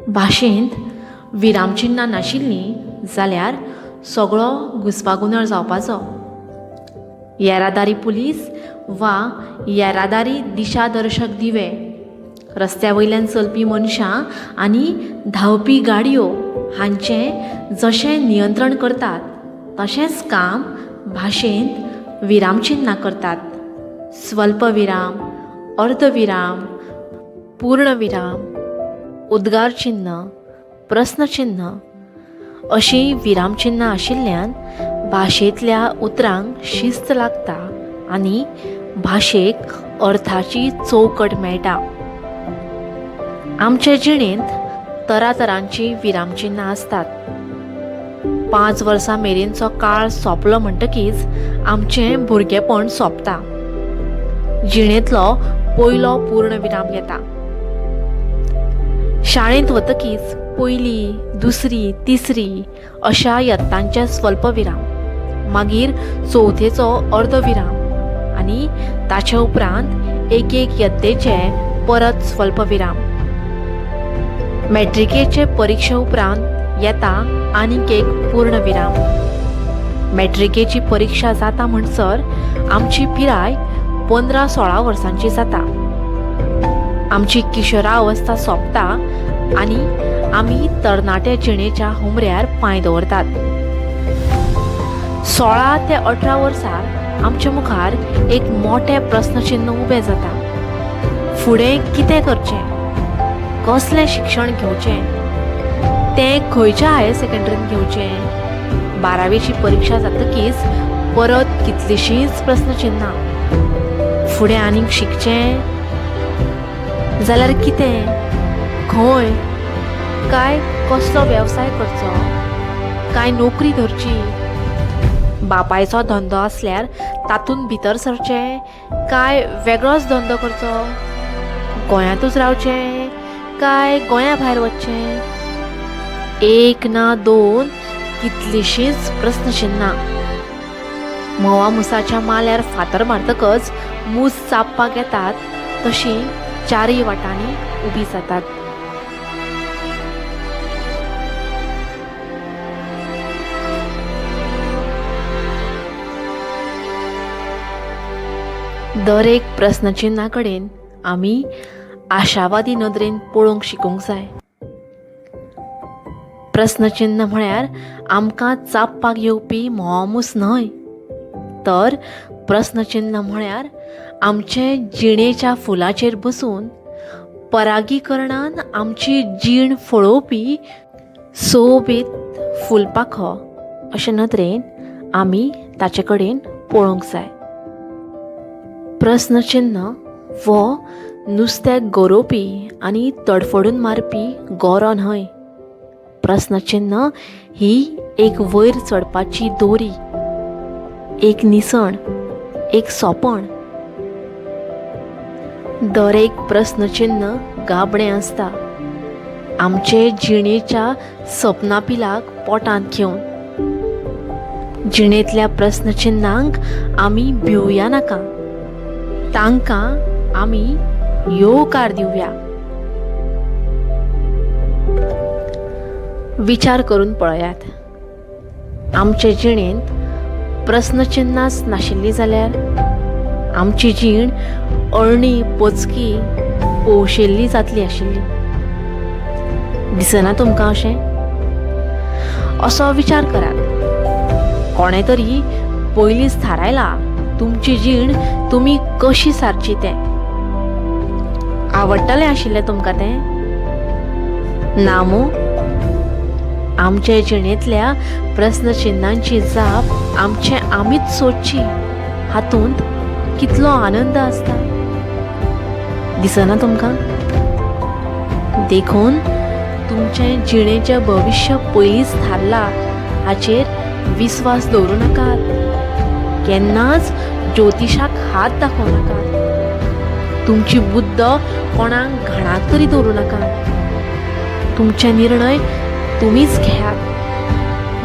भाशेंत विरामचिन्नां नाशिल्लीं जाल्यार सगळो घुसपागोंदळ जावपाचो. येरादारी पुलीस वा येरादारी दिशादर्शक दिवे रस्त्या वयल्यान चलपी मनशां आनी धांवपी गाडयो हांचें जशें नियंत्रण करतात तशेंच काम भाशेंत विरामचिन्नां करतात. स्वल्पविराम, अर्धविराम, पूर्णविराम, उद्गार चिन्ह, प्रस्नचिन्ह अशीं विरामचिन्नां आशिल्ल्यान भाशेंतल्या उतरांक शिस्त लागता आनी भाशेक अर्थाची चौकट मेळटा. आमचे जिणेंत तरातरांची विरामचिन्नां आसतात. 5 वर्सां मेरेनचो काळ सोंपलो म्हणटकीच आमचें भुरगेपण सोंपता. जिणेंतलो पयलो पूर्णविराम येता. शाळेंत वतकीच पयली, दुसरी, तिसरी अशा यत्तांचे स्वल्पविराम, मागीर चवथेचो अर्दविराम आनी ताचे उपरांत एक यत्तेचे परत स्वल्पविराम. मॅट्रिकेचे परिक्षे उपरांत येता आनीक एक पूर्णविराम. मॅट्रिकेची परिक्षा जाता म्हणसर आमची पिराय 15-16 वर्सांची जाता. आमची किशोरावस्था सोंपता आनी आमी तरणाटे जिणेच्या हुमऱ्यार पांय दवरतात. 16 ते 18 वर्सार आमच्या मुखार एक मोठें प्रस्नचिन्ह उबें जाता. फुडें कितें करचें, कसलें शिक्षण घेवचें, तें खंयच्या हायर सेकंडरींत घेवचें. 12वीची परिक्षा जातकीच परत कितलींशींच प्रस्नचिन्नां. फुडें आनीक शिकचें जाल्यार कितें, खंय, काय कसलो वेवसाय करचो, काय नोकरी धरची. बापायचो धंदो आसल्यार तातूंत भितर सरचें काय वेगळोच धंदो करचो. गोंयांतूच रावचें काय गोंया भायर वचचें. 1 ना 2 कितलींशींच प्रस्नचिन्नां. म्होंवा मुसाच्या माल्यार फातर मारतकच मूस चाबपाक येतात तशीं चारय वाटांनी उबी जातात. दर एक प्रस्नचिन्ना कडेन आमी आशावादी नदरेन पळोवंक शिकूंक जाय. प्रस्नचिन्ह म्हळ्यार आमकां चाबपाक येवपी म्होंवामूस न्हय, तर प्रस्नचिन्ह म्हळ्यार आमचे जिणेच्या फुलाचेर बसून परागीकरणान आमची जीण फळोवपी सोबीत फुलपाखो अशे नदरेन आमी ताचे कडेन पळोवंक जाय. प्रस्नचिन्ह वो नुस्तें गरोवपी आनी तडफडून मारपी गोरो न्हय. प्रस्नचिन्ह ही एक वयर चडपाची दोरी, एक निसण, एक सोंपण. दर एक प्रस्नचिन्ह गाबडें आसता आमचे जिणेच्या सपना पिलाक पोटांत घेवन. जिणेंतल्या प्रस्नचिन्नांक आमी भिवया नाका, तांकां आमी येवकार दिवया. विचार करून पळयात, आमचे जिणेंत प्रस्नचिन्नांच नाशिल्लीं जाल्यार आमची जीण अळणी पोचकी पोवशेल्ली जातली आशिल्ली. दिसना तुमकां अशें? असो विचार करात. कोणें तरी पयलींच थारायला तुमची जीण तुमी कशी सारची तें. आवडटलें आशिल्लें तुमकां तें? ना. आमचे जिणेंतल्या प्रस्नचिन्नांची जाप आमचे आमीच सोदची हातूंत कितलो आनंद आसता. दिसना तुमकां? देखून तुमचें जिणेचें भविश्य पयलींच थारलां हाचेर विस्वास दवरूं नाकात. केन्नाच ज्योतिशाक हात दाखोवं नाकात. तुमची बुद्द कोणाक घाणाक तरी दवरूं नाकात. तुमचे निर्णय तुमीच घेयात.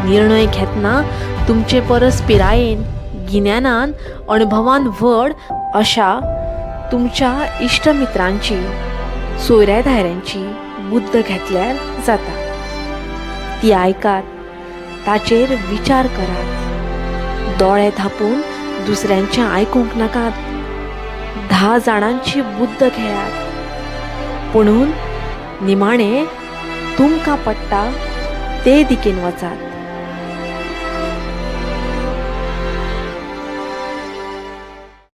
निर्णय घेतना तुमचे परस पिरायेन, गिन्यानान, अणभवान व्हड अशा तुमच्या इश्टमित्रांची, सोयऱ्या धायऱ्यांची, बुद्ध घेतल्यार जाता. ती आयकात, ताचेर विचार करात. दोळे धापून दुसऱ्यांचें आयकूंक नाकात. 10 जाणांची बुद्ध घेयात. पुणून निमाणें तुमकां पडटा ते दिकेन वचात.